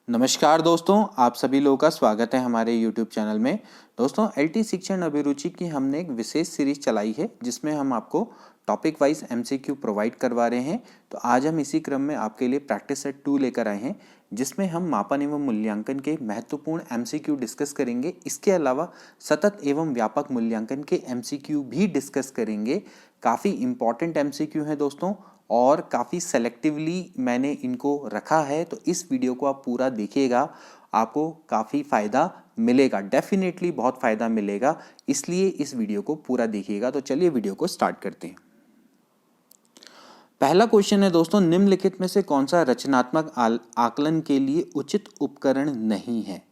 नमस्कार दोस्तों, आप सभी लोगों का स्वागत है हमारे YouTube चैनल में। दोस्तों, एलटी शिक्षण अभिरुचि की हमने एक विशेष सीरीज चलाई है जिसमें हम आपको टॉपिक वाइज एमसीक्यू प्रोवाइड करवा रहे हैं। तो आज हम इसी क्रम में आपके लिए प्रैक्टिस सेट 2 लेकर आए हैं जिसमें हम मापन एवं मूल्यांकन के महत्वपूर्ण एमसीक्यू डिस्कस करेंगे। इसके अलावा सतत एवं व्यापक मूल्यांकन के एमसीक्यू भी डिस्कस करेंगे। काफ़ी इंपॉर्टेंट एमसीक्यू हैं दोस्तों और काफ़ी सेलेक्टिवली मैंने इनको रखा है, तो इस वीडियो को आप पूरा देखिएगा, आपको काफ़ी फ़ायदा मिलेगा, डेफिनेटली बहुत फ़ायदा मिलेगा, इसलिए इस वीडियो को पूरा देखिएगा। तो चलिए वीडियो को स्टार्ट करते हैं। पहला क्वेश्चन है दोस्तों, निम्नलिखित में से कौन सा रचनात्मक आकलन के लिए उचित उपकरण नहीं है।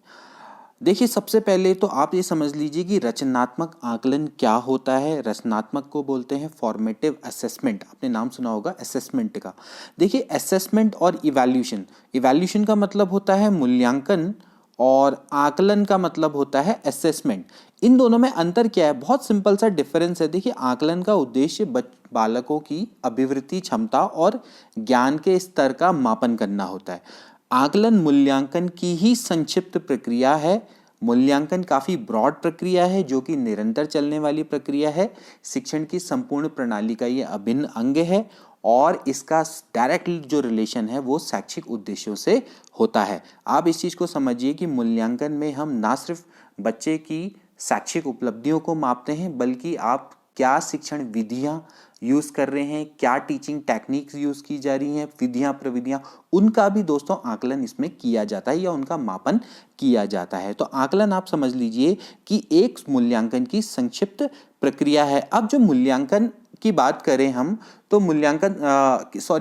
देखिए, सबसे पहले तो आप ये समझ लीजिए कि रचनात्मक आकलन क्या होता है। रचनात्मक को बोलते हैं फॉर्मेटिव असेसमेंट। आपने नाम सुना होगा असेसमेंट का। देखिए, असेसमेंट और इवैल्यूएशन का मतलब होता है मूल्यांकन और आकलन का मतलब होता है असेसमेंट। इन दोनों में अंतर क्या है? बहुत सिंपल सा डिफरेंस है। देखिए, आकलन का उद्देश्य बालकों की अभिवृत्ति क्षमता और ज्ञान के स्तर का मापन करना होता है। आकलन मूल्यांकन की ही संक्षिप्त प्रक्रिया है। मूल्यांकन काफ़ी ब्रॉड प्रक्रिया है जो कि निरंतर चलने वाली प्रक्रिया है। शिक्षण की संपूर्ण प्रणाली का ये अभिन्न अंग है और इसका डायरेक्ट जो रिलेशन है वो शैक्षिक उद्देश्यों से होता है। आप इस चीज़ को समझिए कि मूल्यांकन में हम ना सिर्फ बच्चे की शैक्षिक उपलब्धियों को मापते हैं, बल्कि आप क्या शिक्षण विधियाँ यूज़ कर रहे हैं, क्या टीचिंग टेक्निक्स यूज़ की जा रही हैं, विधियाँ प्रविधियाँ, उनका भी दोस्तों आकलन इसमें किया जाता है या उनका मापन किया जाता है। तो आकलन आप समझ लीजिए कि एक मूल्यांकन की संक्षिप्त प्रक्रिया है। अब जो मूल्यांकन की बात करें हम, तो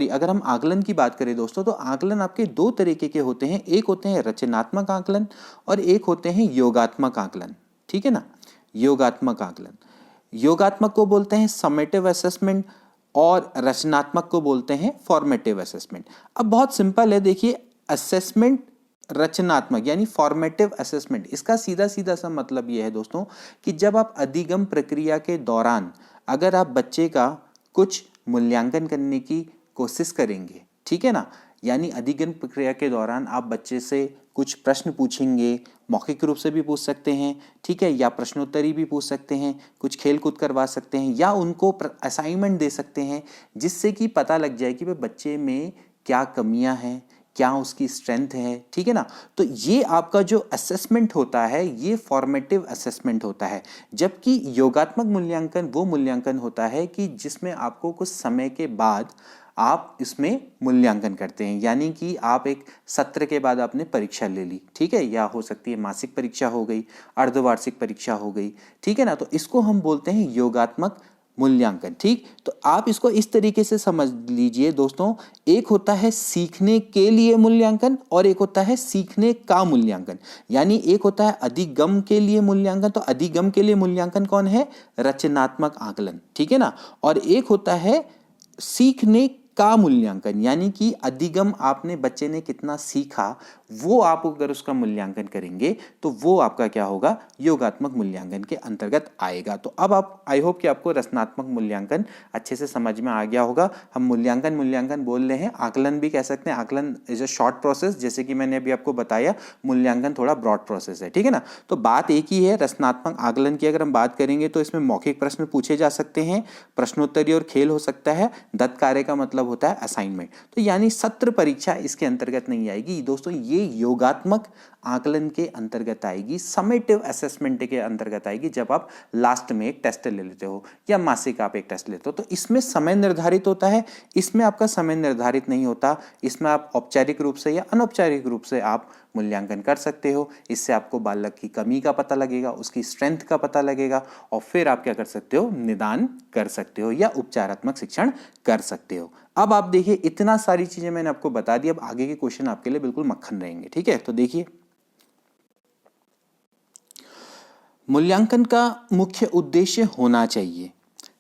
अगर हम आकलन की बात करें दोस्तों, तो आकलन आपके दो तरीके के होते हैं। एक होते हैं रचनात्मक आकलन और एक होते हैं योगात्मक आकलन। ठीक है ना। योगात्मक आकलन, योगात्मक को बोलते हैं समेटिव असेसमेंट और रचनात्मक को बोलते हैं फॉर्मेटिव असेसमेंट। अब बहुत सिंपल है। देखिए, असेसमेंट रचनात्मक यानी फॉर्मेटिव असेसमेंट, इसका सीधा सीधा सा मतलब यह है दोस्तों कि जब आप अधिगम प्रक्रिया के दौरान अगर आप बच्चे का कुछ मूल्यांकन करने की कोशिश करेंगे, ठीक है ना, यानी अधिगम प्रक्रिया के दौरान आप बच्चे से कुछ प्रश्न पूछेंगे, मौखिक रूप से भी पूछ सकते हैं, ठीक है, या प्रश्नोत्तरी भी पूछ सकते हैं, कुछ खेल कूद करवा सकते हैं या उनको असाइनमेंट दे सकते हैं, जिससे कि पता लग जाए कि भाई बच्चे में क्या कमियां हैं, क्या उसकी स्ट्रेंथ है। ठीक है ना। तो ये आपका जो असेसमेंट होता है ये फॉर्मेटिव असेसमेंट होता है, जबकि योगात्मक मूल्यांकन वो मूल्यांकन होता है कि जिसमें आपको कुछ समय के बाद आप इसमें मूल्यांकन करते हैं। यानी कि आप एक सत्र के बाद आपने परीक्षा ले ली, ठीक है, या हो सकती है मासिक परीक्षा हो गई, अर्धवार्षिक परीक्षा हो गई, ठीक है ना, तो इसको हम बोलते हैं योगात्मक मूल्यांकन। ठीक, तो आप इसको इस तरीके से समझ लीजिए दोस्तों, एक होता है सीखने के लिए मूल्यांकन और एक होता है सीखने का मूल्यांकन। यानी एक होता है अधिगम के लिए मूल्यांकन, तो अधिगम के लिए मूल्यांकन कौन है? रचनात्मक आकलन, ठीक है ना। और एक होता है सीखने का मूल्यांकन, यानी कि अधिगम आपने बच्चे ने कितना सीखा वो आप अगर उसका मूल्यांकन करेंगे तो वो आपका क्या होगा? योगात्मक मूल्यांकन के अंतर्गत आएगा। तो अब आप, आई होप कि आपको रचनात्मक मूल्यांकन अच्छे से समझ में आ गया होगा। हम मूल्यांकन बोल रहे हैं, आकलन भी कह सकते हैं। आकलन इज अ शॉर्ट प्रोसेस, जैसे कि मैंने अभी आपको बताया, मूल्यांकन थोड़ा ब्रॉड प्रोसेस है, ठीक है ना। तो बात एक ही है। रचनात्मक आकलन की अगर हम बात करेंगे तो इसमें मौखिक प्रश्न पूछे जा सकते हैं, प्रश्नोत्तरी और खेल हो सकता है, दत्त कार्य का मतलब होता है असाइनमेंट। तो यानी सत्र परीक्षा इसके अंतर्गत नहीं आएगी दोस्तों, ये योगात्मक आकलन के अंतर्गत आएगी, समेटिव असेसमेंट के अंतर्गत आएगी, जब आप लास्ट में एक टेस्ट ले लेते हो या मासिक आप एक टेस्ट लेते हो। तो इसमें समय निर्धारित होता है, इसमें आपका समय निर्धारित नहीं होता। इसमें आप औपचारिक रूप से या अनौपचारिक रूप से आप मूल्यांकन कर सकते हो। इससे आपको बालक की कमी का पता लगेगा, उसकी स्ट्रेंथ का पता लगेगा और फिर आप क्या कर सकते हो? निदान कर सकते हो या उपचारात्मक शिक्षण कर सकते हो। अब आप देखिए, इतना सारी चीजें मैंने आपको बता दी, अब आगे के क्वेश्चन आपके लिए बिल्कुल मक्खन रहेंगे, ठीक है। तो देखिए, मूल्यांकन का मुख्य उद्देश्य होना चाहिए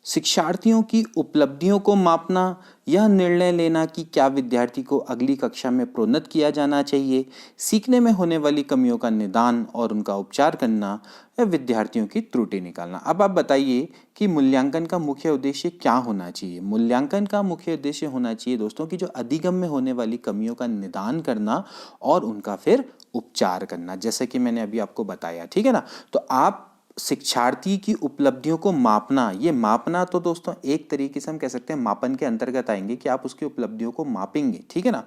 शिक्षार्थियों की उपलब्धियों को मापना, यह निर्णय लेना कि क्या विद्यार्थी को अगली कक्षा में प्रोन्नत किया जाना चाहिए, सीखने में होने वाली कमियों का निदान और उनका उपचार करना, या विद्यार्थियों की त्रुटि निकालना। अब आप बताइए कि मूल्यांकन का मुख्य उद्देश्य क्या होना चाहिए। मूल्यांकन का मुख्य उद्देश्य होना चाहिए दोस्तों कि जो अधिगम में होने वाली कमियों का निदान करना और उनका फिर उपचार करना, जैसे कि मैंने अभी आपको बताया, ठीक है ना। तो आप शिक्षार्थी की उपलब्धियों को मापना, ये मापना तो दोस्तों एक तरीके से हम कह सकते हैं मापन के अंतर्गत आएंगे कि आप उसकी उपलब्धियों को मापेंगे, ठीक है ना।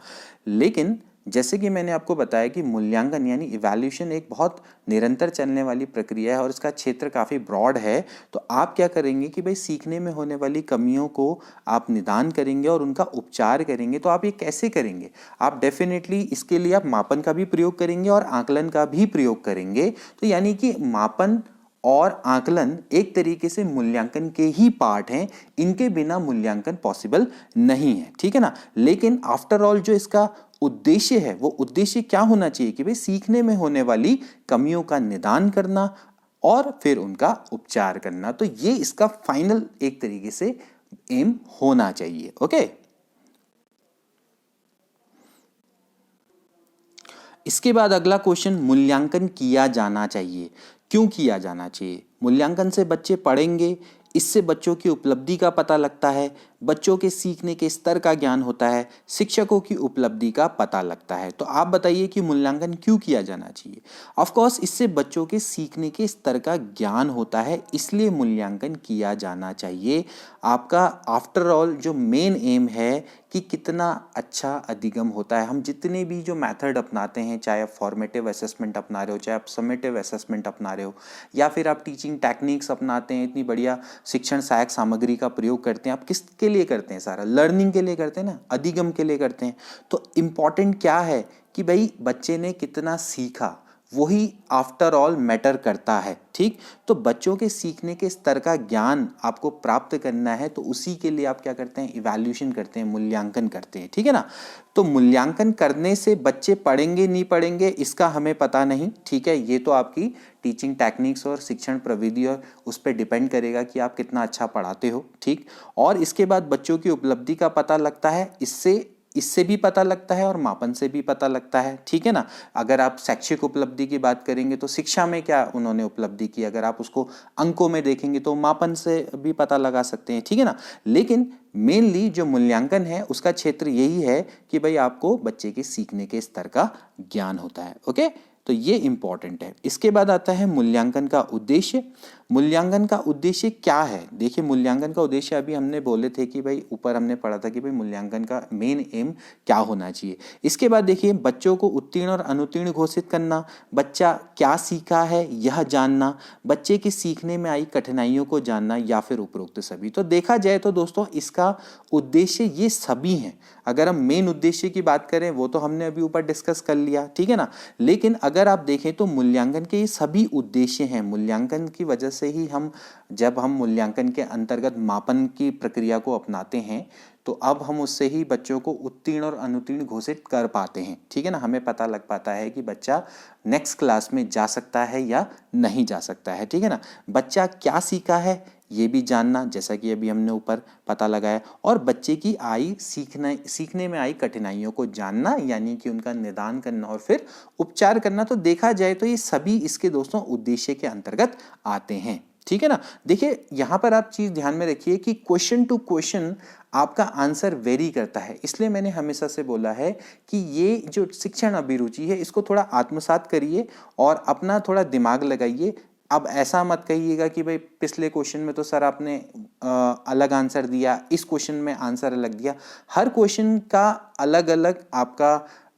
लेकिन जैसे कि मैंने आपको बताया कि मूल्यांकन यानी इवैल्यूएशन एक बहुत निरंतर चलने वाली प्रक्रिया है और इसका क्षेत्र काफ़ी ब्रॉड है। तो आप क्या करेंगे कि भाई सीखने में होने वाली कमियों को आप निदान करेंगे और उनका उपचार करेंगे। तो आप ये कैसे करेंगे? आप डेफिनेटली इसके लिए आप मापन का भी प्रयोग करेंगे और आकलन का भी प्रयोग करेंगे। तो यानी कि मापन और आकलन एक तरीके से मूल्यांकन के ही पार्ट हैं, इनके बिना मूल्यांकन पॉसिबल नहीं है, ठीक है ना। लेकिन आफ्टर ऑल जो इसका उद्देश्य है वो उद्देश्य क्या होना चाहिए कि भाई सीखने में होने वाली कमियों का निदान करना और फिर उनका उपचार करना। तो ये इसका फाइनल एक तरीके से एम होना चाहिए। ओके, इसके बाद अगला क्वेश्चन, मूल्यांकन किया जाना चाहिए, क्यों किया जाना चाहिए? मूल्यांकन से बच्चे पढ़ेंगे, इससे बच्चों की उपलब्धि का पता लगता है, बच्चों के सीखने के स्तर का ज्ञान होता है, शिक्षकों की उपलब्धि का पता लगता है। तो आप बताइए कि मूल्यांकन क्यों किया जाना चाहिए? ऑफ कोर्स इससे बच्चों के सीखने के स्तर का ज्ञान होता है, इसलिए मूल्यांकन किया जाना चाहिए। आपका आफ्टर ऑल जो मेन एम है कि कितना अच्छा अधिगम होता है। हम जितने भी जो मेथड अपनाते हैं, चाहे आप फॉर्मेटिव असेसमेंट अपना रहे हो, चाहे आप समेटिव असेसमेंट अपना रहे हो, या फिर आप टीचिंग टेक्निक्स अपनाते हैं, इतनी बढ़िया शिक्षण सहायक सामग्री का प्रयोग करते हैं, आप किसके लिए करते हैं? सारा लर्निंग के लिए करते हैं ना, अधिगम के लिए करते हैं। तो इम्पॉर्टेंट क्या है कि भाई बच्चे ने कितना सीखा, वही आफ्टर ऑल मैटर करता है, ठीक। तो बच्चों के सीखने के स्तर का ज्ञान आपको प्राप्त करना है, तो उसी के लिए आप क्या करते हैं? इवैल्यूएशन करते हैं, मूल्यांकन करते हैं, ठीक है ना। तो मूल्यांकन करने से बच्चे पढ़ेंगे नहीं पढ़ेंगे इसका हमें पता नहीं, ठीक है। ये तो आपकी टीचिंग टेक्निक्स और शिक्षण प्रविधि और उस पर डिपेंड करेगा कि आप कितना अच्छा पढ़ाते हो, ठीक। और इसके बाद बच्चों की उपलब्धि का पता लगता है, इससे भी पता लगता है और मापन से भी पता लगता है, ठीक है ना। अगर आप शैक्षिक उपलब्धि की बात करेंगे तो शिक्षा में क्या उन्होंने उपलब्धि की, अगर आप उसको अंकों में देखेंगे तो मापन से भी पता लगा सकते हैं, ठीक है ना। लेकिन मेनली जो मूल्यांकन है उसका क्षेत्र यही है कि भाई आपको बच्चे के सीखने के स्तर का ज्ञान होता है। ओके, तो ये इंपॉर्टेंट है। इसके बाद आता है मूल्यांकन का उद्देश्य। मूल्यांकन का उद्देश्य क्या है? देखिए, मूल्यांकन का उद्देश्य अभी हमने बोले थे कि भाई ऊपर हमने पढ़ा था कि भाई मूल्यांकन का मेन एम क्या होना चाहिए। इसके बाद देखिए, बच्चों को उत्तीर्ण और अनुत्तीर्ण घोषित करना, बच्चा क्या सीखा है यह जानना, बच्चे के सीखने में आई कठिनाइयों को जानना, या फिर उपरोक्त सभी। तो देखा जाए तो दोस्तों इसका उद्देश्य ये सभी हैं। अगर हम मेन उद्देश्य की बात करें वो तो हमने अभी ऊपर डिस्कस कर लिया, ठीक है ना। लेकिन अगर आप देखें तो मूल्यांकन के ये सभी उद्देश्य हैं। मूल्यांकन की वजह से ही जब हम मूल्यांकन के अंतर्गत मापन की प्रक्रिया को अपनाते हैं तो अब हम उससे ही बच्चों को उत्तीर्ण और अनुत्तीर्ण घोषित कर पाते हैं, ठीक है ना। हमें पता लग पाता है कि बच्चा नेक्स्ट क्लास में जा सकता है या नहीं जा सकता है, ठीक है ना। बच्चा क्या सीखा है ये भी जानना, जैसा कि अभी हमने ऊपर पता लगाया, और बच्चे की सीखने में आई कठिनाइयों को जानना, यानी कि उनका निदान करना और फिर उपचार करना। तो देखा जाए तो ये सभी इसके दोस्तों उद्देश्य के अंतर्गत आते हैं, ठीक है ना। देखिए, यहां पर आप चीज ध्यान में रखिए कि क्वेश्चन टू क्वेश्चन आपका आंसर वेरी करता है। इसलिए मैंने हमेशा से बोला है कि ये जो शिक्षण अभिरुचि है इसको थोड़ा आत्मसात करिए और अपना थोड़ा दिमाग लगाइए। अब ऐसा मत कहिएगा कि भाई पिछले क्वेश्चन में तो सर आपने अलग आंसर दिया, इस क्वेश्चन में आंसर अलग दिया। हर क्वेश्चन का अलग अलग आपका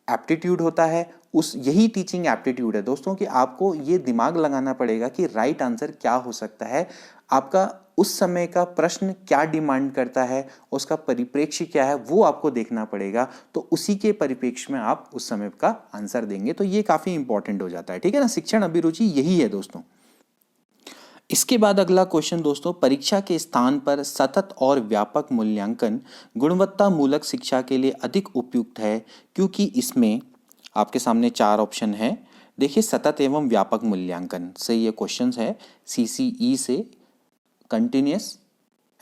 एप्टीट्यूड होता है। यही टीचिंग एप्टीट्यूड है दोस्तों कि आपको ये दिमाग लगाना पड़ेगा कि राइट आंसर क्या हो सकता है, आपका उस समय का प्रश्न क्या डिमांड करता है, उसका परिप्रेक्ष्य क्या है, वो आपको देखना पड़ेगा। तो उसी के परिप्रेक्ष्य में आप उस समय का आंसर देंगे। तो ये काफी इंपॉर्टेंट हो जाता है, ठीक है ना। शिक्षण अभिरुचि यही है दोस्तों। इसके बाद अगला क्वेश्चन दोस्तों, परीक्षा के स्थान पर सतत और व्यापक मूल्यांकन गुणवत्ता मूलक शिक्षा के लिए अधिक उपयुक्त है, क्योंकि इसमें आपके सामने 4 ऑप्शन है। देखिए, सतत एवं व्यापक मूल्यांकन से ये क्वेश्चन है, CCE से, कंटिन्यूस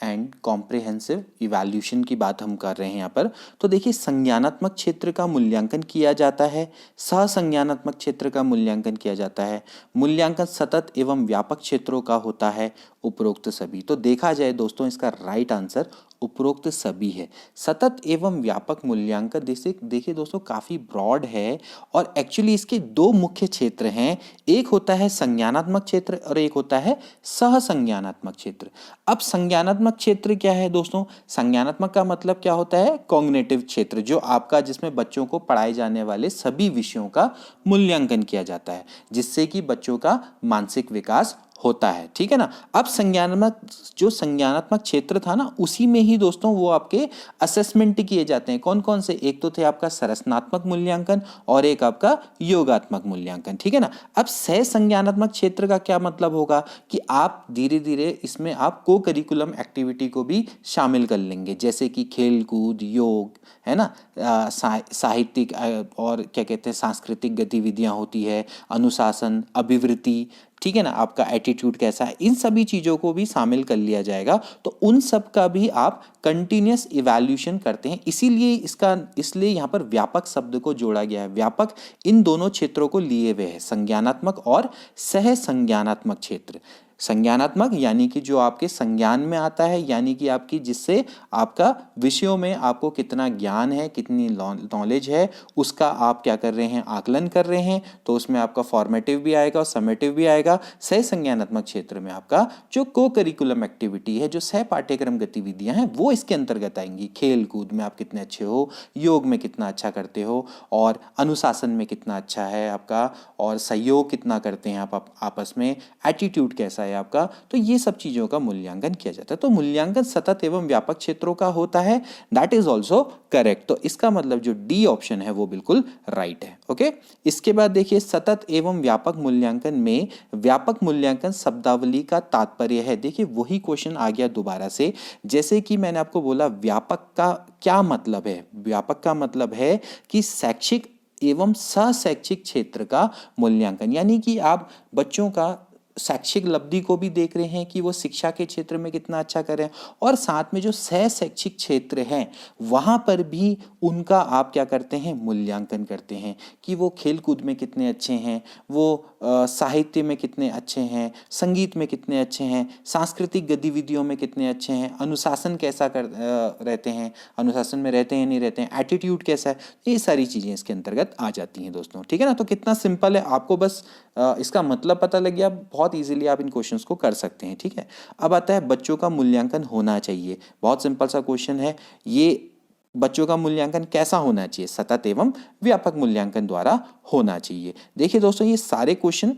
एंड कॉम्प्रिहेंसिव इवैल्यूएशन की बात हम कर रहे हैं यहाँ पर। तो देखिए, संज्ञानात्मक क्षेत्र का मूल्यांकन किया जाता है, सहसंज्ञानात्मक क्षेत्र का मूल्यांकन किया जाता है, मूल्यांकन सतत एवं व्यापक क्षेत्रों का होता है, उपरोक्त सभी। तो देखा जाए दोस्तों, इसका राइट आंसर उपरोक्त सभी है। सतत एवं व्यापक मूल्यांकन देखिए दोस्तों, काफ़ी ब्रॉड है और एक्चुअली इसके दो मुख्य क्षेत्र हैं, एक होता है संज्ञानात्मक क्षेत्र और एक होता है सहसंज्ञानात्मक क्षेत्र। अब संज्ञानात्मक क्षेत्र क्या है दोस्तों? संज्ञानात्मक का मतलब क्या होता है? कॉग्निटिव क्षेत्र, जो आपका जिसमें बच्चों को पढ़ाए जाने वाले सभी विषयों का मूल्यांकन किया जाता है, जिससे कि बच्चों का मानसिक विकास होता है, ठीक है ना। अब संज्ञानात्मक क्षेत्र था ना, उसी में ही दोस्तों वो आपके असेसमेंट किए जाते हैं। कौन कौन से? एक तो थे आपका संरचनात्मक मूल्यांकन और एक आपका योगात्मक मूल्यांकन, ठीक है ना। अब सह संज्ञानात्मक क्षेत्र का क्या मतलब होगा कि आप धीरे धीरे इसमें आप को करिकुलम एक्टिविटी को भी शामिल कर लेंगे, जैसे कि खेल कूद, योग, है ना, साहित्यिक और क्या कहते हैं सांस्कृतिक गतिविधियां होती है, अनुशासन, अभिवृत्ति, ठीक है ना, आपका एटीट्यूड कैसा है, इन सभी चीज़ों को भी शामिल कर लिया जाएगा। तो उन सब का भी आप कंटिन्यूस इवैल्यूएशन करते हैं, इसलिए यहाँ पर व्यापक शब्द को जोड़ा गया है। व्यापक इन दोनों क्षेत्रों को लिए हुए है, संज्ञानात्मक और सह संज्ञानात्मक क्षेत्र। संज्ञानात्मक यानी कि जो आपके संज्ञान में आता है, यानी कि आपकी जिससे आपका विषयों में आपको कितना ज्ञान है, कितनी नॉलेज है, उसका आप क्या कर रहे हैं? आकलन कर रहे हैं। तो उसमें आपका फॉर्मेटिव भी आएगा और समेटिव भी आएगा। सह संज्ञानात्मक क्षेत्र में आपका जो को करिकुलम एक्टिविटी है, जो सह पाठ्यक्रम गतिविधियां हैं, वो इसके अंतर्गत आएंगी। खेल कूद में आप कितने अच्छे हो, योग में कितना अच्छा करते हो, और अनुशासन में कितना अच्छा है आपका, और सहयोग कितना करते हैं आप आपस में, एटीट्यूड कैसा है आपका। तो ये सब चीजों का मूल्यांकन किया जाता है। तो मूल्यांकन सतत एवं व्यापक क्षेत्रों का होता है, दैट इज ऑल्सो करेक्ट। तो इसका मतलब जो डी ऑप्शन है वो बिल्कुल राइट है। ओके, इसके बाद देखिए, सतत एवं व्यापक मूल्यांकन में व्यापक मूल्यांकन शब्दावली का तात्पर्य है। देखिए, वही क्वेश्चन आ गया दोबारा से, जैसे कि मैंने आपको बोला व्यापक का क्या मतलब है। व्यापक का मतलब है कि शैक्षिक एवं सशैक्षिक क्षेत्र का मूल्यांकन, यानी कि आप बच्चों का शैक्षिक उपलब्धि को भी देख रहे हैं कि वो शिक्षा के क्षेत्र में कितना अच्छा करें, और साथ में जो सह शैक्षिक क्षेत्र हैं वहाँ पर भी उनका आप क्या करते हैं? मूल्यांकन करते हैं कि वो खेल कूद में कितने अच्छे हैं, वो साहित्य में कितने अच्छे हैं, संगीत में कितने अच्छे हैं, सांस्कृतिक गतिविधियों में कितने अच्छे हैं, अनुशासन कैसा रहते हैं, अनुशासन में रहते हैं नहीं रहते हैं, एटीट्यूड कैसा है, ये सारी चीज़ें इसके अंतर्गत आ जाती हैं दोस्तों, ठीक है ना। तो कितना सिंपल है, आपको बस इसका मतलब पता लग गया, बहुत इजीली आप इन क्वेश्चंस को कर सकते हैं, ठीक है। अब आता है बच्चों का मूल्यांकन होना चाहिए। बहुत सिंपल सा क्वेश्चन है ये, बच्चों का मूल्यांकन कैसा होना चाहिए? सतत एवं व्यापक मूल्यांकन द्वारा होना चाहिए। देखिए दोस्तों, ये सारे क्वेश्चन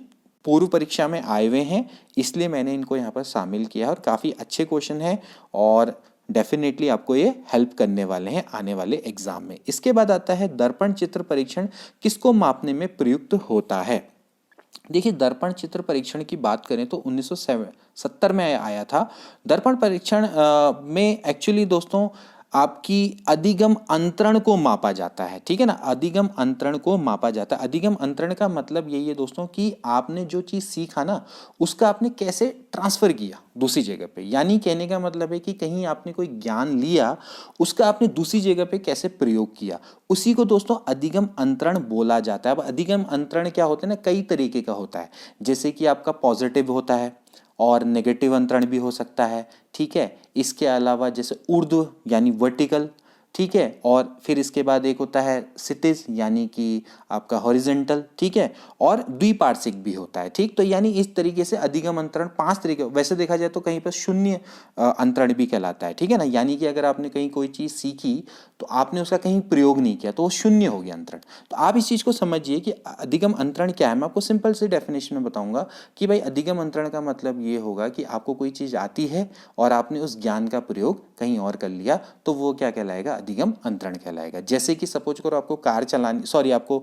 पूर्व परीक्षा में आए हुए हैं, इसलिए मैंने इनको यहाँ पर शामिल किया और काफ़ी अच्छे क्वेश्चन हैं और डेफिनेटली आपको ये हेल्प करने वाले हैं आने वाले एग्जाम में। इसके बाद आता है दर्पण चित्र परीक्षण किसको मापने में प्रयुक्त होता है। देखिए, दर्पण चित्र परीक्षण की बात करें तो 1970 में आया था। दर्पण परीक्षण में एक्चुअली दोस्तों आपकी अधिगम अंतरण को मापा जाता है, ठीक है ना। अधिगम अंतरण को मापा जाता है। अधिगम अंतरण का मतलब यही है दोस्तों कि आपने जो चीज़ सीखा ना, उसका आपने कैसे ट्रांसफ़र किया दूसरी जगह पे। यानी कहने का मतलब है कि कहीं आपने कोई ज्ञान लिया, उसका आपने दूसरी जगह पे कैसे प्रयोग किया, उसी को दोस्तों अधिगम अंतरण बोला जाता है। अब अधिगम अंतरण क्या होता है ना, कई तरीके का होता है, जैसे कि आपका पॉजिटिव होता है और नेगेटिव अंतरण भी हो सकता है, ठीक है। इसके अलावा जैसे ऊर्ध्व यानी वर्टिकल, ठीक है, और फिर इसके बाद एक होता है क्षितिज यानी कि आपका हॉरिजेंटल, ठीक है, और द्विपार्श्विक भी होता है, ठीक। तो यानी इस तरीके से अधिगम अंतरण 5 तरीके, वैसे देखा जाए तो कहीं पर शून्य अंतरण भी कहलाता है, ठीक है ना। यानी कि अगर आपने कहीं कोई चीज़ सीखी तो आपने उसका कहीं प्रयोग नहीं किया तो वो शून्य हो गया अंतरण। तो आप इस चीज़ को समझिए कि अधिगम अंतरण क्या है। मैं आपको सिंपल सी डेफिनेशन में बताऊंगा कि भाई अधिगम अंतरण का मतलब ये होगा कि आपको कोई चीज़ आती है और आपने उस ज्ञान का प्रयोग कहीं और कर लिया, तो वो क्या कहलाएगा? अधिगम अंतरण कहलाएगा। जैसे कि सपोज करो आपको आपको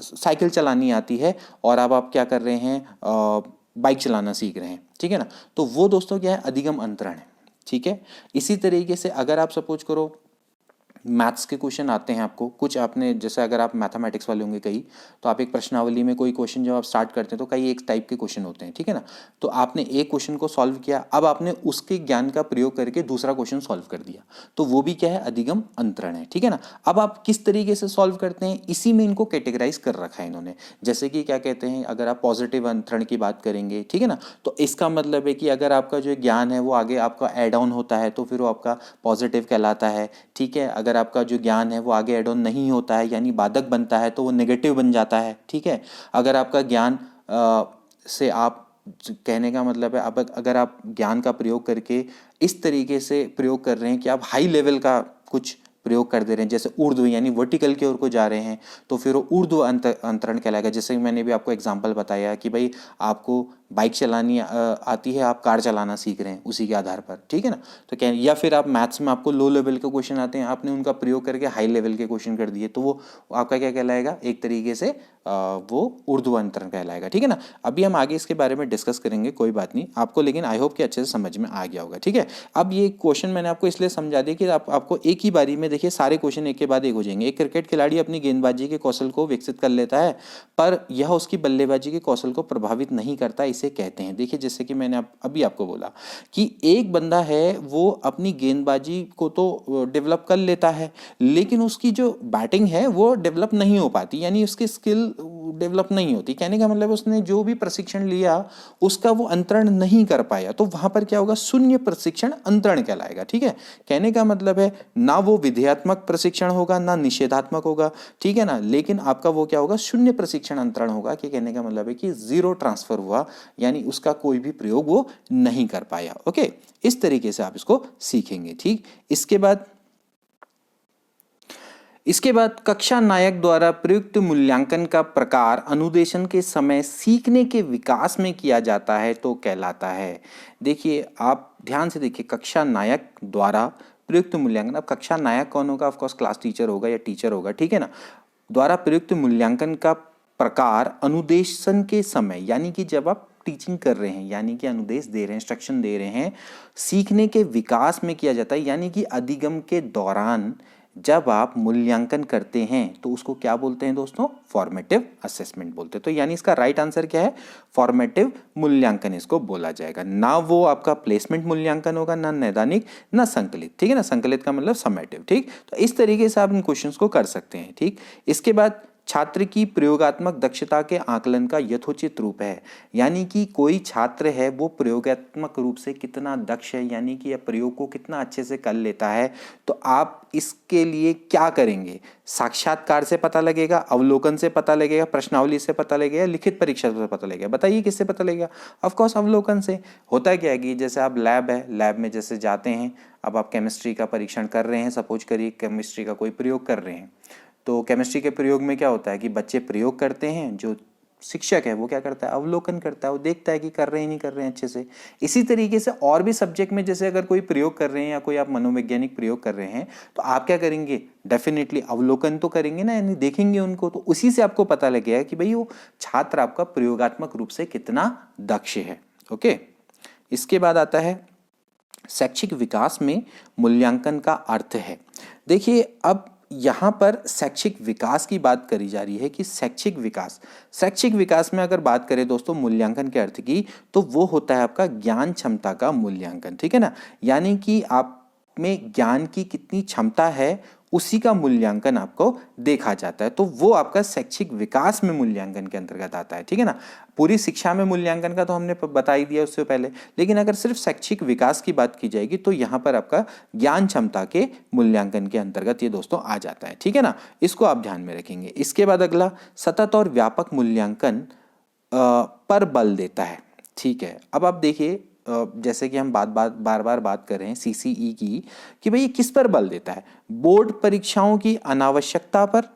साइकिल चलानी आती है और अब आप क्या कर रहे हैं? बाइक चलाना सीख रहे हैं, ठीक है ना। तो वो दोस्तों क्या है? अधिगम अंतरण है, ठीक है। इसी तरीके से अगर आप सपोज करो मैथ्स के क्वेश्चन आते हैं आपको कुछ, आपने जैसे अगर आप मैथमेटिक्स वाले होंगे कई, तो आप एक प्रश्नावली में कोई क्वेश्चन जब आप स्टार्ट करते हैं तो कई एक टाइप के क्वेश्चन होते हैं, ठीक है ना। तो आपने एक क्वेश्चन को सॉल्व किया, अब आपने उसके ज्ञान का प्रयोग करके दूसरा क्वेश्चन सॉल्व कर दिया, तो वो भी क्या है, अधिगम अंतरण है, ठीक है ना। अब आप किस तरीके से सॉल्व करते हैं, इसी में इनको कैटेगराइज कर रखा है इन्होंने। जैसे कि क्या कहते हैं, अगर आप पॉजिटिव अंतरण की बात करेंगे, ठीक है ना, तो इसका मतलब है कि अगर आपका जो ज्ञान है वो आगे आपका एड ऑन होता है तो फिर वो आपका पॉजिटिव कहलाता है, ठीक है। अगर आपका जो ज्ञान है वो आगे एड ऑन नहीं होता है यानी बाधक बनता है तो वो नेगेटिव बन जाता है, ठीक है। अगर आपका ज्ञान से आप, कहने का मतलब है, आप अगर आप ज्ञान का प्रयोग करके इस तरीके से प्रयोग कर रहे हैं कि आप हाई लेवल का कुछ प्रयोग कर दे रहे हैं, जैसे ऊर्ध्व यानी वर्टिकल की ओर को जा रहे हैं, तो फिर वो ऊर्ध्व अंतरण कहलाएगा। जैसे मैंने भी आपको एग्जांपल बताया कि भाई आपको बाइक चलानी आती है, आप कार चलाना सीख रहे हैं उसी के आधार पर, ठीक है ना। तो क्या, या फिर आप मैथ्स में आपको लो लेवल के क्वेश्चन आते हैं, आपने उनका प्रयोग करके हाई लेवल के क्वेश्चन कर दिए, तो वो आपका क्या कहलाएगा, एक तरीके से वो ऊर्ध्व अंतरण कहलाएगा, ठीक है ना। अभी हम आगे इसके बारे में डिस्कस करेंगे, कोई बात नहीं आपको, लेकिन आई होप कि अच्छे से समझ में आ गया होगा, ठीक है। अब ये क्वेश्चन मैंने आपको इसलिए समझा दिया कि आपको एक ही बारी में, देखिए सारे क्वेश्चन एक के बाद एक हो जाएंगे। एक क्रिकेट खिलाड़ी अपनी गेंदबाजी के कौशल को विकसित कर लेता है, पर यह उसकी बल्लेबाजी के कौशल को प्रभावित नहीं करता, इसे कहते हैं। देखिए जैसे कि मैंने अभी आपको बोला कि एक बंदा है वो अपनी गेंदबाजी को तो डेवलप कर लेता है, लेकिन उसकी जो बैटिंग है वो डेवलप नहीं हो पाती, यानी उसकी स्किल डेवलप नहीं होती। कहने का मतलब उसने जो भी प्रशिक्षण लिया उसका वो अंतरण नहीं कर पाया, तो वहां पर क्या होगा, शून्य प्रशिक्षण अंतरण कहलाएगा, ठीक है। कहने का मतलब है ना वो विधेयात्मक प्रशिक्षण होगा ना निषेधात्मक होगा, ठीक है ना, लेकिन आपका वो क्या होगा, शून्य प्रशिक्षण अंतरण होगा, कि कहने का मतलब है कि जीरो ट्रांसफर हुआ, यानी उसका कोई भी प्रयोग वो नहीं कर पाया। ओके, इस तरीके से आप इसको सीखेंगे, ठीक। इसके बाद कक्षा नायक द्वारा प्रयुक्त मूल्यांकन का प्रकार अनुदेशन के समय सीखने के विकास में किया जाता है तो कहलाता है। देखिए आप ध्यान से देखिए, कक्षा नायक द्वारा प्रयुक्त मूल्यांकन, अब कक्षा नायक कौन होगा, ऑफकोर्स क्लास टीचर होगा या टीचर होगा, ठीक है ना। द्वारा प्रयुक्त मूल्यांकन का प्रकार अनुदेशन के समय, यानी कि जब आप टीचिंग कर रहे हैं, यानी कि अनुदेश दे रहे हैं, इंस्ट्रक्शन दे रहे हैं, सीखने के विकास में किया जाता है, यानी कि अधिगम के दौरान जब आप मूल्यांकन करते हैं तो उसको क्या बोलते हैं दोस्तों, फॉर्मेटिव असेसमेंट बोलते हैं। तो यानी इसका राइट आंसर क्या है, फॉर्मेटिव मूल्यांकन इसको बोला जाएगा। ना वो आपका प्लेसमेंट मूल्यांकन होगा, ना नैदानिक, ना संकलित, ठीक है ना। संकलित का मतलब समेटिव, ठीक। तो इस तरीके से आप इन क्वेश्चंस को कर सकते हैं, ठीक। इसके बाद छात्र की प्रयोगात्मक दक्षता के आकलन का यथोचित रूप है, यानी कि कोई छात्र है वो प्रयोगात्मक रूप से कितना दक्ष है, यानी कि प्रयोग को कितना अच्छे से कर लेता है, तो आप इसके लिए क्या करेंगे, साक्षात्कार से पता लगेगा, अवलोकन से पता लगेगा, प्रश्नावली से पता लगेगा, लिखित परीक्षा से पता लगेगा। बताइए किससे पता लगेगा, ऑफकोर्स अवलोकन से। होता क्या है कि जैसे आप लैब है, लैब में जैसे जाते हैं, अब आप केमिस्ट्री का परीक्षण कर रहे हैं, सपोज करिए केमिस्ट्री का कोई प्रयोग कर रहे हैं, तो केमिस्ट्री के प्रयोग में क्या होता है कि बच्चे प्रयोग करते हैं, जो शिक्षक है वो क्या करता है, अवलोकन करता है, वो देखता है कि कर रहे हैं नहीं कर रहे हैं अच्छे से। इसी तरीके से और भी सब्जेक्ट में जैसे अगर कोई प्रयोग कर रहे हैं या कोई आप मनोवैज्ञानिक प्रयोग कर रहे हैं, तो आप क्या करेंगे, डेफिनेटली अवलोकन तो करेंगे ना, यानी देखेंगे उनको, तो उसी से आपको पता लगेगा कि भाई वो छात्र आपका प्रयोगात्मक रूप से कितना दक्ष है। ओके, इसके बाद आता है शैक्षिक विकास में मूल्यांकन का अर्थ है। देखिए अब यहाँ पर शैक्षिक विकास की बात करी जा रही है कि शैक्षिक विकास में अगर बात करें दोस्तों मूल्यांकन के अर्थ की, तो वो होता है आपका ज्ञान क्षमता का मूल्यांकन, ठीक है ना। यानी कि आप में ज्ञान की कितनी क्षमता है उसी का मूल्यांकन आपको देखा जाता है, तो वो आपका शैक्षिक विकास में मूल्यांकन के अंतर्गत आता है, ठीक है ना। पूरी शिक्षा में मूल्यांकन का तो हमने बता ही दिया उससे पहले, लेकिन अगर सिर्फ शैक्षिक विकास की बात की जाएगी तो यहाँ पर आपका ज्ञान क्षमता के मूल्यांकन के अंतर्गत ये दोस्तों आ जाता है, ठीक है ना। इसको आप ध्यान में रखेंगे। इसके बाद अगला सतत और व्यापक मूल्यांकन पर बल देता है, ठीक है। अब आप देखिए जैसे कि हम बार बार बात कर रहे हैं सीसीई की, कि भाई ये किस पर बल देता है, बोर्ड परीक्षाओं की अनावश्यकता पर,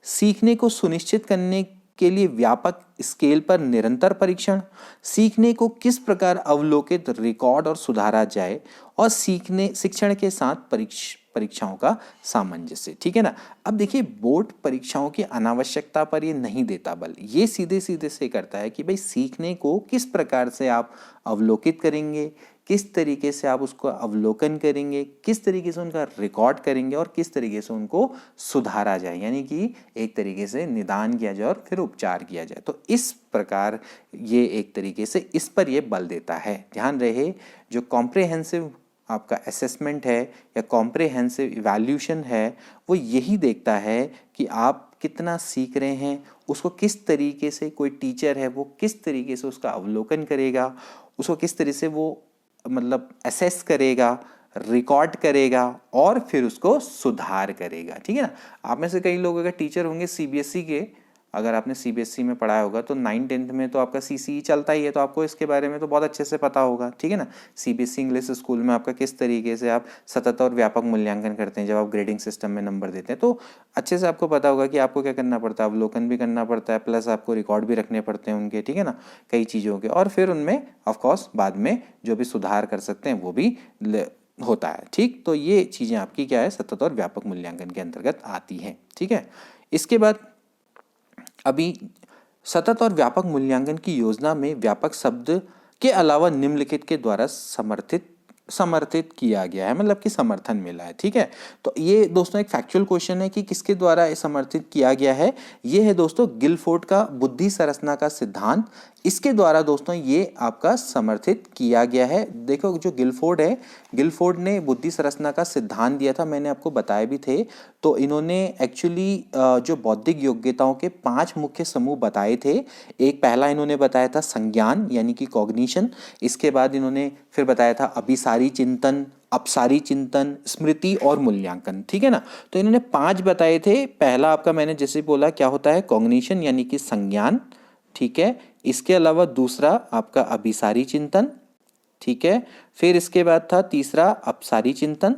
सीखने को सुनिश्चित करने के लिए व्यापक स्केल पर निरंतर परीक्षण, सीखने को किस प्रकार अवलोकित, रिकॉर्ड और सुधारा जाए, और शिक्षण के साथ परीक्षाओं का सामंजस्य, ठीक है ना। अब देखिए बोर्ड परीक्षाओं की अनावश्यकता पर ये नहीं देता बल, ये सीधे सीधे से करता है कि भाई सीखने को किस प्रकार से आप अवलोकित करेंगे, किस तरीके से आप उसको अवलोकन करेंगे, किस तरीके से उनका रिकॉर्ड करेंगे और किस तरीके से उनको सुधारा जाए, यानी कि एक तरीके से निदान किया जाए और फिर उपचार किया जाए। तो इस प्रकार ये एक तरीके से इस पर ये बल देता है। ध्यान रहे, जो कॉम्प्रिहेंसिव आपका असेसमेंट है या कॉम्प्रिहेंसिव इवैल्यूएशन है, वो यही देखता है कि आप कितना सीख रहे हैं, उसको किस तरीके से कोई टीचर है वो किस तरीके से उसका अवलोकन करेगा, उसको किस तरह से वो मतलब असेस करेगा, रिकॉर्ड करेगा और फिर उसको सुधार करेगा। ठीक है ना। आप में से कई लोग अगर टीचर होंगे सीबीएसई के, अगर आपने सीबीएसई में पढ़ाया होगा तो 9th-10th में तो आपका सीसीई चलता ही है, तो आपको इसके बारे में तो बहुत अच्छे से पता होगा। ठीक है ना। सीबीएसई इंग्लिश स्कूल में आपका किस तरीके से आप सतत और व्यापक मूल्यांकन करते हैं, जब आप ग्रेडिंग सिस्टम में नंबर देते हैं तो अच्छे से आपको पता होगा कि आपको क्या करना पड़ता है, अवलोकन भी करना पड़ता है, प्लस आपको रिकॉर्ड भी रखने पड़ते हैं उनके। ठीक है ना, कई चीज़ों के, और फिर उनमें ऑफकोर्स बाद में जो भी सुधार कर सकते हैं वो भी होता है। ठीक, तो ये चीज़ें आपकी क्या है, सतत और व्यापक मूल्यांकन के अंतर्गत आती हैं। ठीक है। इसके बाद अभी सतत और व्यापक मूल्यांकन की योजना में व्यापक शब्द के अलावा निम्नलिखित के द्वारा समर्थित किया गया है, मतलब कि समर्थन मिला है। ठीक है। तो ये दोस्तों एक फैक्चुअल क्वेश्चन है कि किसके द्वारा ये समर्थित किया गया है। ये है दोस्तों गिलफोर्ड का बुद्धि संरचना का सिद्धांत, इसके द्वारा दोस्तों ये आपका समर्थित किया गया है। देखो जो गिलफोर्ड है, गिलफोर्ड ने बुद्धि संरचना का सिद्धांत दिया था, मैंने आपको बताए भी थे। तो इन्होंने एक्चुअली जो बौद्धिक योग्यताओं के 5 मुख्य समूह बताए थे। एक पहला इन्होंने बताया था संज्ञान यानी कि कॉग्निशन, इसके बाद इन्होंने फिर बताया था अभिसारी चिंतन, अपसारी चिंतन, स्मृति और मूल्यांकन। ठीक है ना। तो इन्होंने 5 बताए थे। पहला आपका मैंने जैसे बोला क्या होता है, कॉग्निशन यानी कि संज्ञान। ठीक है। इसके अलावा दूसरा आपका अभिसारी चिंतन। ठीक है। फिर इसके बाद था तीसरा अपसारी चिंतन।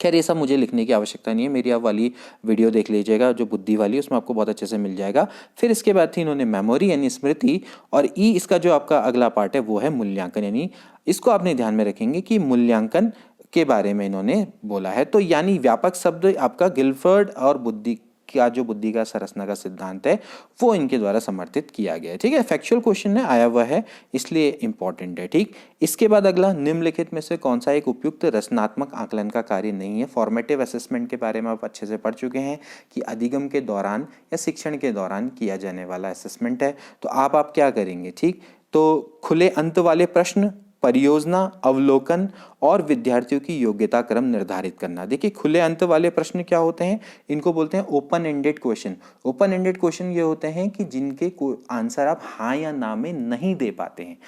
खैर ये सब मुझे लिखने की आवश्यकता नहीं है, मेरी आप वाली वीडियो देख लीजिएगा जो बुद्धि वाली, उसमें आपको बहुत अच्छे से मिल जाएगा। फिर इसके बाद थी इन्होंने मेमोरी यानी स्मृति, और ई इसका जो आपका अगला पार्ट है वो है मूल्यांकन, यानी इसको आपने ध्यान में रखेंगे कि मूल्यांकन के बारे में इन्होंने बोला है। तो यानी व्यापक शब्द आपका गिलफोर्ड और बुद्धि का जो बुद्धि का संरचना का सिद्धांत है वो इनके द्वारा समर्थित किया गया है। ठीक है। फैक्चुअल क्वेश्चन है, आया हुआ है, इसलिए इंपॉर्टेंट है। ठीक। इसके बाद अगला, निम्नलिखित में से कौन सा एक उपयुक्त रचनात्मक आकलन का कार्य नहीं है। फॉर्मेटिव असेसमेंट के बारे में आप अच्छे से पढ़ चुके हैं कि अधिगम के दौरान या शिक्षण के दौरान किया जाने वाला असेसमेंट है। तो आप क्या करेंगे। ठीक, तो खुले अंत वाले प्रश्न, परियोजना, अवलोकन और विद्यार्थियों की योग्यता क्रम निर्धारित करना। देखिए खुले अंत वाले प्रश्न क्या होते हैं, इनको बोलते हैं open ended question. Open ended question ये होते हैं कि जिनके आंसर आप हाँ या ना में नहीं दे पाते हैं।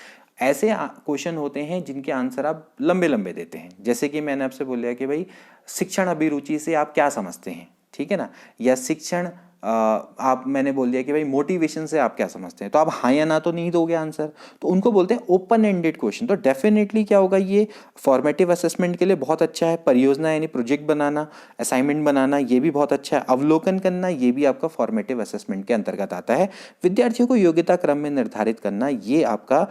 ऐसे क्वेश्चन होते हैं जिनके आंसर आप लंबे लंबे देते हैं, जैसे कि मैंने आपसे बोला कि भाई शिक्षण अभिरुचि से आप क्या समझते हैं। ठीक है ना। या शिक्षण आप मैंने बोल दिया कि भाई मोटिवेशन से आप क्या समझते हैं, तो आप हाँ या ना तो नहीं दोगे आंसर, तो उनको बोलते हैं ओपन एंडेड क्वेश्चन। तो डेफिनेटली क्या होगा, ये फॉर्मेटिव असेसमेंट के लिए बहुत अच्छा है। परियोजना यानी प्रोजेक्ट बनाना, असाइनमेंट बनाना, ये भी बहुत अच्छा है। अवलोकन करना, ये भी आपका फॉर्मेटिव असेसमेंट के अंतर्गत आता है। विद्यार्थियों को योग्यता क्रम में निर्धारित करना, ये आपका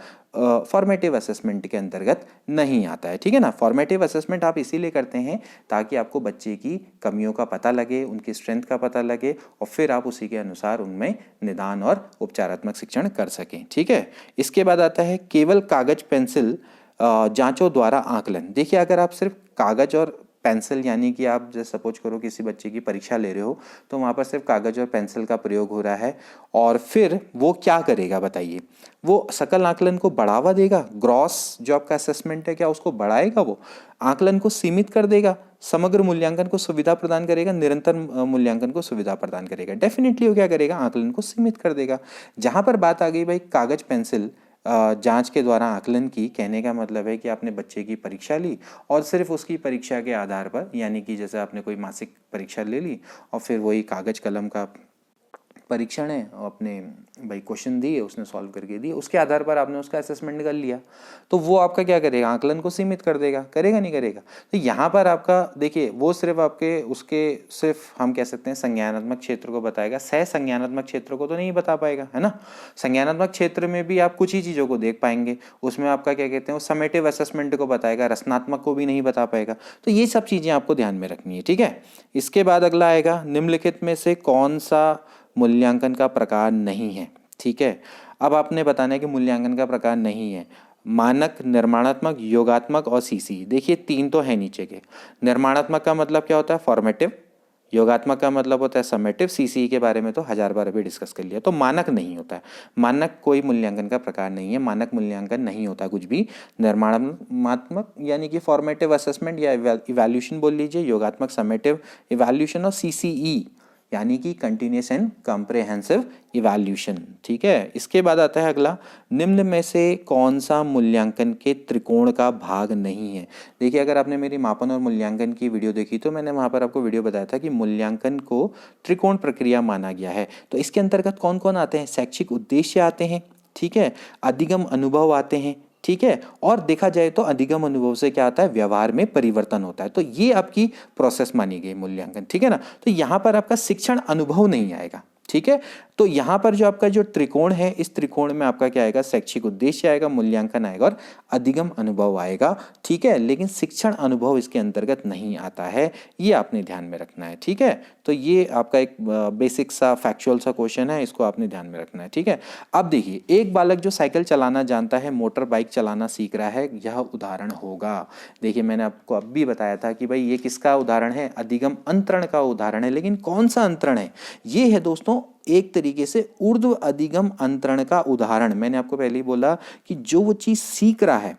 फॉर्मेटिव असेसमेंट के अंतर्गत नहीं आता है। ठीक है ना। फॉर्मेटिव असेसमेंट आप इसीलिए करते हैं ताकि आपको बच्चे की कमियों का पता लगे, उनकी स्ट्रेंथ का पता लगे, और फिर आप उसी के अनुसार उनमें निदान और उपचारात्मक शिक्षण कर सकें। ठीक है। इसके बाद आता है केवल कागज पेंसिल जांचों द्वारा आकलन। देखिए अगर आप सिर्फ कागज और पेंसिल, यानी कि आप जैसे सपोज करो किसी बच्चे की परीक्षा ले रहे हो, तो वहाँ पर सिर्फ कागज और पेंसिल का प्रयोग हो रहा है, और फिर वो क्या करेगा बताइए, वो सकल आकलन को बढ़ावा देगा, ग्रॉस जो आपका असेसमेंट है क्या उसको बढ़ाएगा, वो आकलन को सीमित कर देगा, समग्र मूल्यांकन को सुविधा प्रदान करेगा, निरंतर मूल्यांकन को सुविधा प्रदान करेगा। डेफिनेटली वो क्या करेगा, आकलन को सीमित कर देगा। जहाँ पर बात आ गई भाई कागज पेंसिल जांच के द्वारा आकलन की, कहने का मतलब है कि आपने बच्चे की परीक्षा ली और सिर्फ उसकी परीक्षा के आधार पर, यानी कि जैसे आपने कोई मासिक परीक्षा ले ली और फिर वही कागज कलम का परीक्षण है, अपने भाई क्वेश्चन दिए, उसने सॉल्व करके दिए, उसके आधार पर आपने उसका असेसमेंट कर लिया, तो वो आपका क्या करेगा, आकलन को सीमित कर देगा, करेगा नहीं करेगा। तो यहाँ पर आपका देखिए वो सिर्फ आपके उसके सिर्फ हम कह सकते हैं संज्ञानात्मक क्षेत्र को बताएगा, सह संज्ञानात्मक क्षेत्र को तो नहीं बता पाएगा, है ना। संज्ञानात्मक क्षेत्र में भी आप कुछ ही चीज़ों को देख पाएंगे, उसमें आपका क्या कहते हैं समेटिव असेसमेंट को बताएगा, रचनात्मक को भी नहीं बता पाएगा। तो ये सब चीज़ें आपको ध्यान में रखनी है। ठीक है। इसके बाद अगला आएगा, निम्नलिखित में से कौन सा मूल्यांकन का प्रकार नहीं है। ठीक है। अब आपने बताना है कि मूल्यांकन का प्रकार नहीं है। मानक, निर्माणात्मक, योगात्मक और सीसी। देखिए 3 तो है नीचे के। निर्माणात्मक का मतलब क्या होता है? फॉर्मेटिव। योगात्मक का मतलब होता है समेटिव। सीसी के बारे में तो 1000 बार अभी डिस्कस कर लिया। तो मानक नहीं होता है। मानक कोई मूल्यांकन का प्रकार नहीं है। मानक मूल्यांकन नहीं होता कुछ भी। निर्माणात्मक यानी कि फॉर्मेटिव असेसमेंट या इवैल्यूएशन बोल लीजिए, योगात्मक समेटिव इवैल्यूएशन, और सीसीई यानी कि कंटिन्यूस एंड कॉम्प्रिहेंसिव इवैल्यूएशन। ठीक है, इसके बाद आता है अगला, निम्न में से कौन सा मूल्यांकन के त्रिकोण का भाग नहीं है? देखिए अगर आपने मेरी मापन और मूल्यांकन की वीडियो देखी तो मैंने वहाँ पर आपको वीडियो बताया था कि मूल्यांकन को त्रिकोण प्रक्रिया माना गया है। तो इसके अंतर्गत कौन कौन आते हैं? शैक्षिक उद्देश्य आते हैं, ठीक है, अधिगम अनुभव आते हैं, ठीक है, और देखा जाए तो अधिगम अनुभव से क्या आता है? व्यवहार में परिवर्तन होता है। तो ये आपकी प्रोसेस मानी गई मूल्यांकन, ठीक है ना। तो यहां पर आपका शिक्षण अनुभव नहीं आएगा, ठीक है। तो यहां पर जो आपका जो त्रिकोण है, इस त्रिकोण में आपका क्या आएगा? शैक्षिक उद्देश्य आएगा, मूल्यांकन आएगा और अधिगम अनुभव आएगा, ठीक है। लेकिन शिक्षण अनुभव इसके अंतर्गत नहीं आता है, ये आपने ध्यान में रखना है, ठीक है। तो ये आपका एक बेसिक सा फैक्चुअल सा क्वेश्चन है, इसको आपने ध्यान में रखना है, ठीक है। अब देखिए, एक बालक जो साइकिल चलाना जानता है, मोटर बाइक चलाना सीख रहा है, यह उदाहरण होगा। देखिए मैंने आपको अब भी बताया था कि भाई ये किसका उदाहरण है? अधिगम अंतरण का उदाहरण है। लेकिन कौन सा अंतरण है? ये है दोस्तों एक तरीके से ऊर्ध्व अधिगम अंतरण का उदाहरण। मैंने आपको पहले ही बोला कि जो वो चीज सीख रहा है,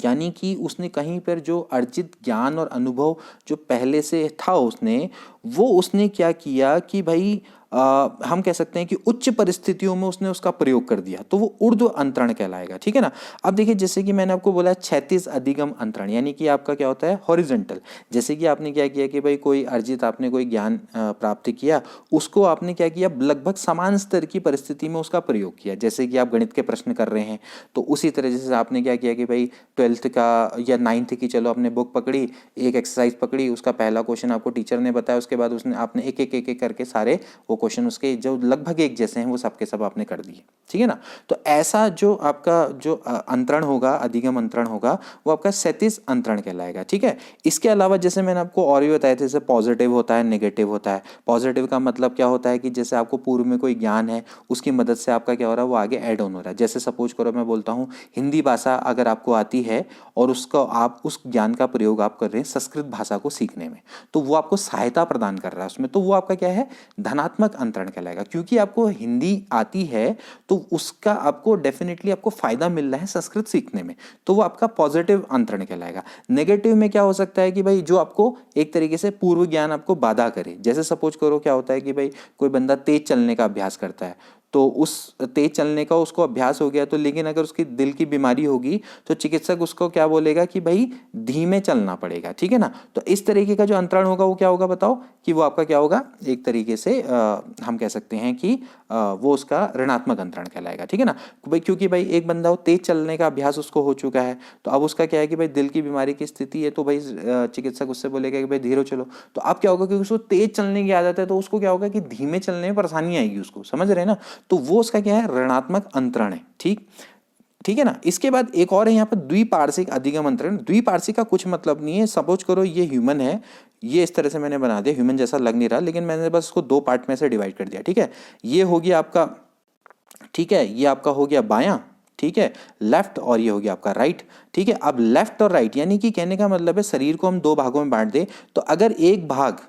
यानी कि उसने कहीं पर जो अर्जित ज्ञान और अनुभव जो पहले से था उसने क्या किया कि भाई हम कह सकते हैं कि उच्च परिस्थितियों में उसने उसका प्रयोग कर दिया, तो वो ऊर्ध्व अंतरण कहलाएगा, ठीक है ना। अब देखिए जैसे कि मैंने आपको बोला क्षैतिज अधिगम अंतरण, यानी कि आपका क्या होता है? हॉरिजॉन्टल। जैसे कि आपने क्या किया कि भाई कोई अर्जित आपने कोई ज्ञान प्राप्त किया, उसको आपने क्या किया? लगभग समान स्तर की परिस्थिति में उसका प्रयोग किया। जैसे कि आप गणित के प्रश्न कर रहे हैं, तो उसी तरह से आपने क्या किया कि भाई 12th का या 9th की चलो आपने बुक पकड़ी, एक एक्सरसाइज पकड़ी, उसका पहला क्वेश्चन आपको टीचर ने बताया, उसके बाद उसने आपने एक एक एक एक करके सारे वो क्वेश्चन उसके जो लगभग एक जैसे हैं वो सबके सब आपने कर दिए, ठीक है ना। तो ऐसा जो आपका जो अंतरण होगा, अधिगम अंतरण होगा, वो आपका क्षैतिज अंतरण कहलाएगा, ठीक है। इसके अलावा जैसे मैंने आपको और भी बताया था, जैसे पॉजिटिव होता है, नेगेटिव होता है। पॉजिटिव का मतलब क्या होता है कि जैसे आपको पूर्व में कोई ज्ञान है, उसकी मदद से आपका क्या हो रहा है? वो आगे ऐड ऑन हो रहा है। जैसे सपोज करो मैं बोलता हूँ हिंदी भाषा अगर आपको आती है और उसका आप उस ज्ञान का प्रयोग आप कर रहे हैं संस्कृत भाषा को सीखने में, तो वो आपको सहायता प्रदान कर रहा है उसमें, तो वो आपका क्या है? धनात्मक अंतरण कहलाएगा। क्योंकि आपको हिंदी आती है तो उसका आपको डेफिनेटली आपको फायदा मिल रहा है संस्कृत सीखने में, तो वो आपका पॉजिटिव अंतरण कहलाएगा। नेगेटिव में क्या हो सकता है कि भाई जो आपको एक तरीके से पूर्व ज्ञान आपको बाधा करे। जैसे सपोज करो क्या होता है कि भाई कोई बंदा तेज चलने का अभ्यास करता है, तो उस तेज चलने का उसको अभ्यास हो गया, तो लेकिन अगर उसकी दिल की बीमारी होगी तो चिकित्सक उसको क्या बोलेगा कि भाई धीमे चलना पड़ेगा, ठीक है ना। तो इस तरीके का जो अंतरण होगा वो क्या होगा बताओ? कि वो आपका क्या होगा? एक तरीके से हम कह सकते हैं कि वो उसका ऋणात्मक अंतरण कहलाएगा, ठीक है ना। भाई क्योंकि भाई एक बंदा वो तेज चलने का अभ्यास उसको हो चुका है, तो अब उसका क्या है कि भाई दिल की बीमारी की स्थिति है, तो भाई चिकित्सक उससे बोलेगा कि भाई धीरे चलो। तो अब क्या होगा कि उसको तेज चलने की आदत है, तो उसको क्या होगा कि धीमे चलने में परेशानी आएगी उसको, समझ रहे हैं ना। तो वो उसका क्या है? ऋणात्मक अंतरण है, ठीक ठीक है ना। इसके बाद एक और है यहाँ पर द्विपार्श्विक अधिगम अंतरण। द्विपार्श्विक का कुछ मतलब नहीं है। सपोज करो ये ह्यूमन है, ये इस तरह से मैंने बना दिया, ह्यूमन जैसा लग नहीं रहा, लेकिन मैंने बस इसको 2 पार्ट में से डिवाइड कर दिया, ठीक है। ये हो गया आपका, ठीक है, ये आपका हो गया बायां, ठीक है, लेफ्ट, और ये हो गया आपका राइट, ठीक है। अब लेफ्ट और राइट यानी कि कहने का मतलब है शरीर को हम 2 भागों में बांट दें, तो अगर एक भाग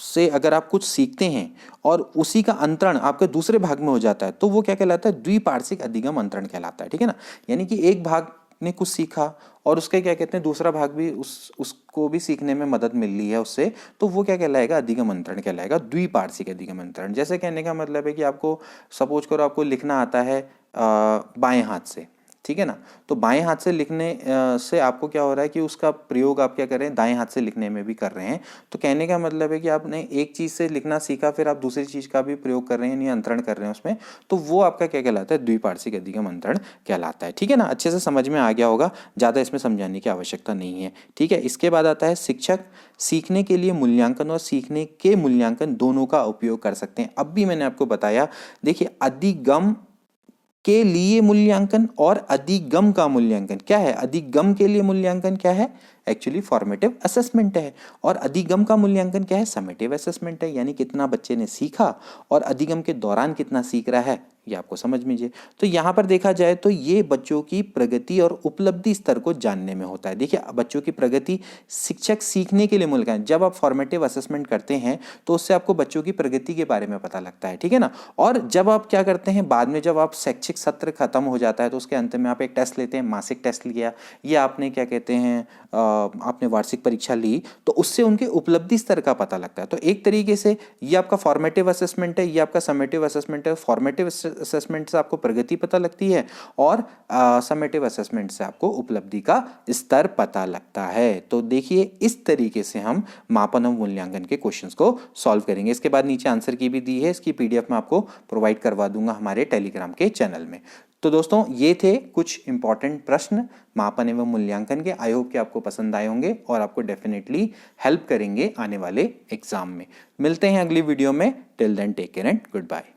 से अगर आप कुछ सीखते हैं और उसी का अंतरण आपके दूसरे भाग में हो जाता है, तो वो क्या कहलाता है? द्विपार्श्विक अधिगम अंतरण कहलाता है, ठीक है ना। यानी कि एक भाग ने कुछ सीखा और उसके क्या कहते हैं दूसरा भाग भी उसको भी सीखने में मदद मिल रही है उससे, तो वो क्या कहलाएगा? अधिगम अंतरण कहलाएगा, द्विपार्श्विक अधिगम अंतरण। जैसे कहने का मतलब है कि आपको सपोज करो आपको लिखना आता है बाएं हाथ से, ठीक है ना। तो बाएं हाथ से लिखने से आपको क्या हो रहा है कि उसका प्रयोग आप क्या कर रहे हैं? दाएं हाथ से लिखने में भी कर रहे हैं। तो कहने का मतलब है कि आपने एक चीज से लिखना सीखा, फिर आप दूसरी चीज का भी प्रयोग कर रहे हैं, नियंत्रण कर रहे हैं उसमें, तो वो आपका क्या कहलाता है? द्विपार्श्विक अधिगम अंतरण कहलाता है, ठीक है ना। अच्छे से समझ में आ गया होगा, ज्यादा इसमें समझाने की आवश्यकता नहीं है, ठीक है। इसके बाद आता है शिक्षक सीखने के लिए मूल्यांकन और सीखने के मूल्यांकन दोनों का उपयोग कर सकते हैं। अब भी मैंने आपको बताया, देखिए अधिगम के लिए मूल्यांकन और अधिगम का मूल्यांकन क्या है? अधिगम के लिए मूल्यांकन क्या है? एक्चुअली फॉर्मेटिव असेसमेंट है, और अधिगम का मूल्यांकन क्या है? समेटिव असेसमेंट है, यानी कितना बच्चे ने सीखा और अधिगम के दौरान कितना सीख रहा है, ये आपको समझ में तो यहाँ पर देखा जाए तो ये बच्चों की प्रगति और उपलब्धि स्तर को जानने में होता है। देखिए बच्चों की प्रगति शिक्षक सीखने के लिए मूल्यांकन, जब आप फॉर्मेटिव असेसमेंट करते हैं तो उससे आपको बच्चों की प्रगति के बारे में पता लगता है, ठीक है ना। और जब आप क्या करते हैं बाद में, जब आप शैक्षिक सत्र खत्म हो जाता है तो उसके अंत में आप एक टेस्ट लेते हैं, मासिक टेस्ट लिया या आपने क्या कहते हैं आपने वार्षिक परीक्षा ली, तो उससे उनके उपलब्धि स्तर का पता लगता है। तो एक तरीके से ये आपका फॉर्मेटिव असेसमेंट है, ये आपका समेटिव असेसमेंट है। फॉर्मेटिव असेसमेंट से आपको प्रगति पता लगती है और समेटिव असेसमेंट से आपको उपलब्धि का स्तर पता लगता है। तो देखिए इस तरीके से हम मापन और मूल्यांकन के क्वेश्चंस को सॉल्व करेंगे। इसके बाद नीचे आंसर की भी दी है, इसकी पीडीएफ मैं आपको प्रोवाइड करवा दूंगा हमारे टेलीग्राम के चैनल में। तो दोस्तों ये थे कुछ इंपॉर्टेंट प्रश्न मापन एवं मूल्यांकन के। आई होप कि आपको पसंद आए होंगे और आपको डेफिनेटली हेल्प करेंगे आने वाले एग्जाम में। मिलते हैं अगली वीडियो में। Till then take care and good bye.